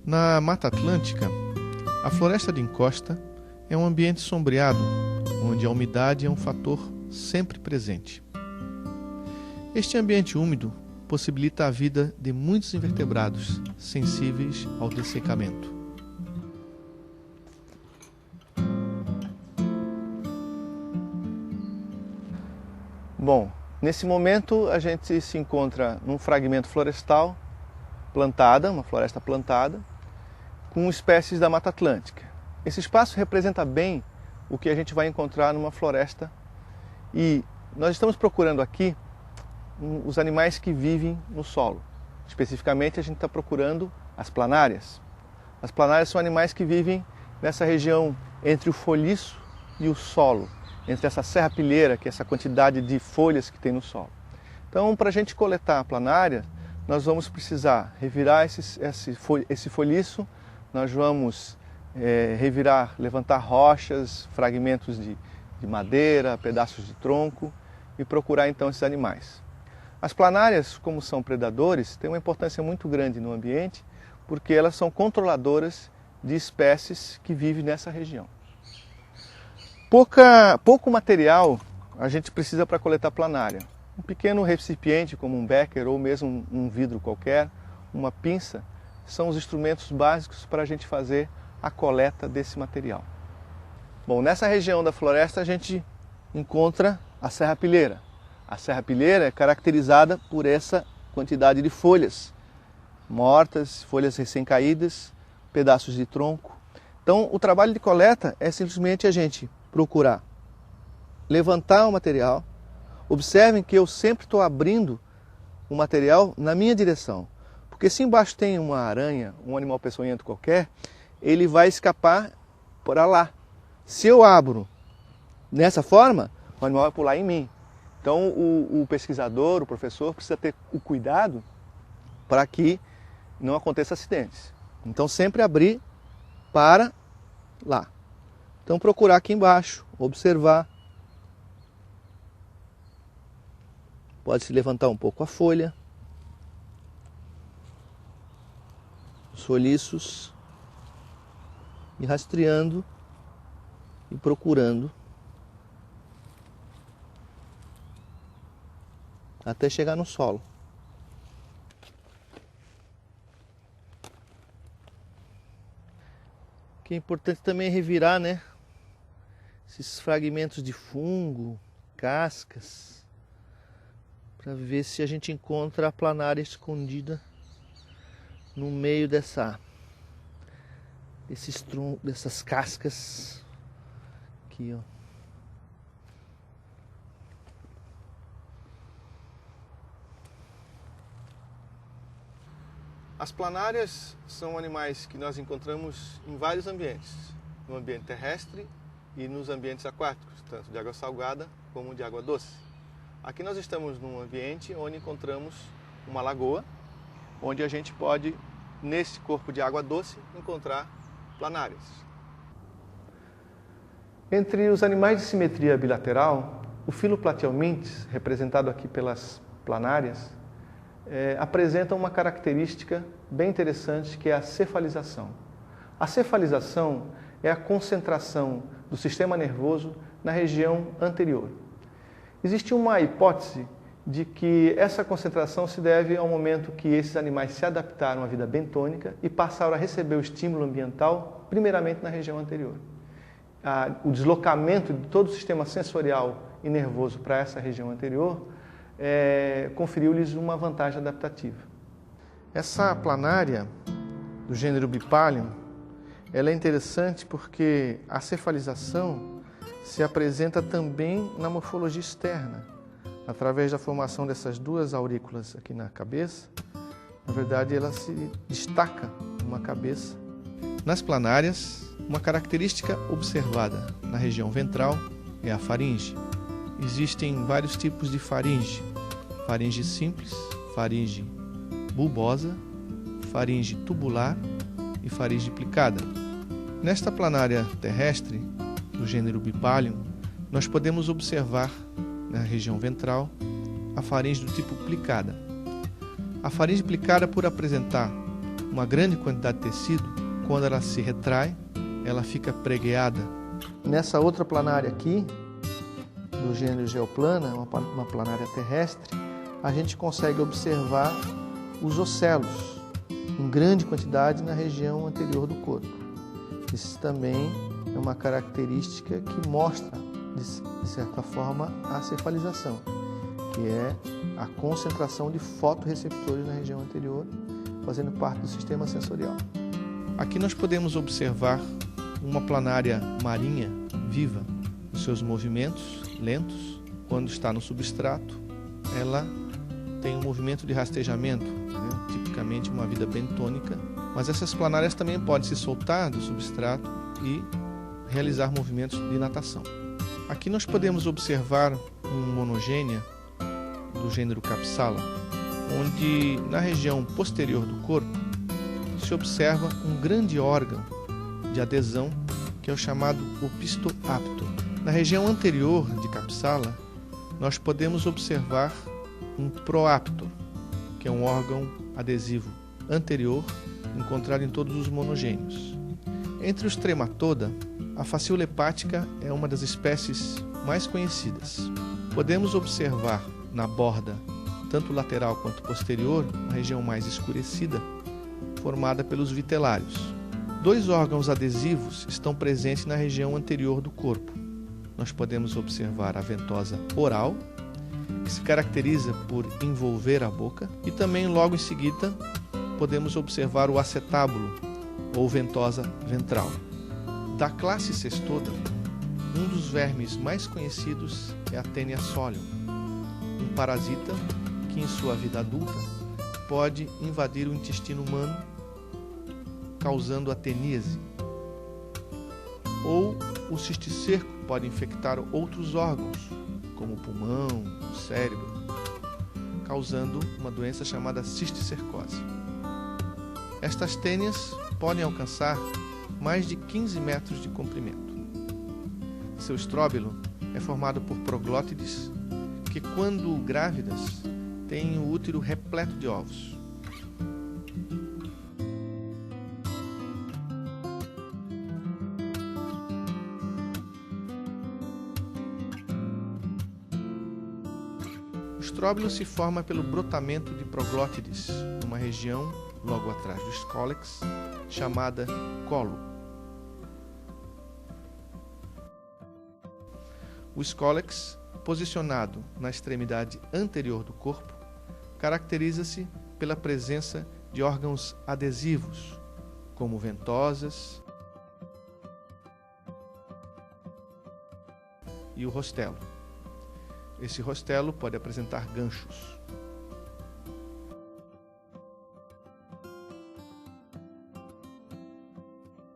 Na Mata Atlântica, a floresta de encosta é um ambiente sombreado, onde a umidade é um fator sempre presente. Este ambiente úmido possibilita a vida de muitos invertebrados sensíveis ao dessecamento. Bom, nesse momento a gente se encontra num fragmento florestal plantada, uma floresta plantada, com espécies da Mata Atlântica. Esse espaço representa bem o que a gente vai encontrar numa floresta e nós estamos procurando aqui os animais que vivem no solo. Especificamente a gente está procurando as planárias. As planárias são animais que vivem nessa região entre o folhiço e o solo, entre essa serrapilheira, que é essa quantidade de folhas que tem no solo. Então, para a gente coletar a planária, nós vamos precisar revirar esse folhiço, nós vamos revirar, levantar rochas, fragmentos de madeira, pedaços de tronco e procurar então esses animais. As planárias, como são predadores, têm uma importância muito grande no ambiente porque elas são controladoras de espécies que vivem nessa região. Pouco material a gente precisa para coletar planária. Um pequeno recipiente como um becker ou mesmo um vidro qualquer, uma pinça, são os instrumentos básicos para a gente fazer a coleta desse material. Bom, nessa região da floresta a gente encontra a serrapilheira. A serrapilheira é caracterizada por essa quantidade de folhas mortas, folhas recém-caídas, pedaços de tronco. Então, o trabalho de coleta é simplesmente a gente procurar levantar o material. Observem que eu sempre estou abrindo o material na minha direção. Porque se embaixo tem uma aranha, um animal peçonhento qualquer, ele vai escapar para lá. Se eu abro dessa forma, o animal vai pular em mim. Então o pesquisador, o professor, precisa ter o cuidado para que não aconteça acidentes. Então sempre abrir para lá. Então procurar aqui embaixo, observar. Pode-se levantar um pouco a folha. Os folhiços. E rastreando e procurando até chegar no solo. O que é importante também é revirar, né? Esses fragmentos de fungo, cascas, para ver se a gente encontra a planária escondida no meio dessas cascas aqui, ó. As planárias são animais que nós encontramos em vários ambientes, no ambiente terrestre e nos ambientes aquáticos, tanto de água salgada como de água doce. Aqui nós estamos num ambiente onde encontramos uma lagoa, onde a gente pode, nesse corpo de água doce, encontrar planárias. Entre os animais de simetria bilateral, o Philoplatyhelminthes, representado aqui pelas planárias, apresenta uma característica bem interessante que é a cefalização. A cefalização é a concentração do sistema nervoso na região anterior. Existe uma hipótese de que essa concentração se deve ao momento que esses animais se adaptaram à vida bentônica e passaram a receber o estímulo ambiental, primeiramente na região anterior. O deslocamento de todo o sistema sensorial e nervoso para essa região anterior conferiu-lhes uma vantagem adaptativa. Essa planária do gênero Bipalium, ela é interessante porque a cefalização se apresenta também na morfologia externa, através da formação dessas duas aurículas aqui na cabeça. Na verdade, ela se destaca uma cabeça. Nas planárias, uma característica observada na região ventral é a faringe. Existem vários tipos de faringe. Faringe simples, faringe bulbosa, faringe tubular e faringe plicada. Nesta planária terrestre, do gênero Bipalium, nós podemos observar na região ventral a faringe do tipo plicada. A faringe plicada, por apresentar uma grande quantidade de tecido, quando ela se retrai, ela fica pregueada. Nessa outra planária aqui, do gênero Geoplana, uma planária terrestre, a gente consegue observar os ocelos em grande quantidade na região anterior do corpo. Isso também é uma característica que mostra, de certa forma, a cefalização, que é a concentração de fotorreceptores na região anterior, fazendo parte do sistema sensorial. Aqui nós podemos observar uma planária marinha viva, os seus movimentos lentos. Quando está no substrato, ela tem um movimento de rastejamento, né? Tipicamente uma vida bentônica, mas essas planárias também podem se soltar do substrato e realizar movimentos de natação. Aqui nós podemos observar um monogênia do gênero Capsala, onde na região posterior do corpo se observa um grande órgão de adesão que é o chamado opistoapto. Na região anterior de Capsala, nós podemos observar um proapto, que é um órgão adesivo anterior encontrado em todos os monogênios. Entre os Trematoda, a facíola hepática é uma das espécies mais conhecidas. Podemos observar na borda, tanto lateral quanto posterior, uma região mais escurecida, formada pelos vitelários. Dois órgãos adesivos estão presentes na região anterior do corpo. Nós podemos observar a ventosa oral, que se caracteriza por envolver a boca, e também logo em seguida podemos observar o acetábulo ou ventosa ventral. Da classe Cestoda, um dos vermes mais conhecidos é a Taenia solium, um parasita que em sua vida adulta pode invadir o intestino humano, causando ateníase. Ou o cisticerco pode infectar outros órgãos, como o pulmão, o cérebro, causando uma doença chamada cisticercose. Estas tênias podem alcançar mais de 15 metros de comprimento. Seu estróbilo é formado por proglótides que, quando grávidas, têm o útero repleto de ovos. O estróbilo se forma pelo brotamento de proglótides numa região logo atrás do escólex, chamada colo. O escólex, posicionado na extremidade anterior do corpo, caracteriza-se pela presença de órgãos adesivos, como ventosas e o rostelo. Esse rostelo pode apresentar ganchos.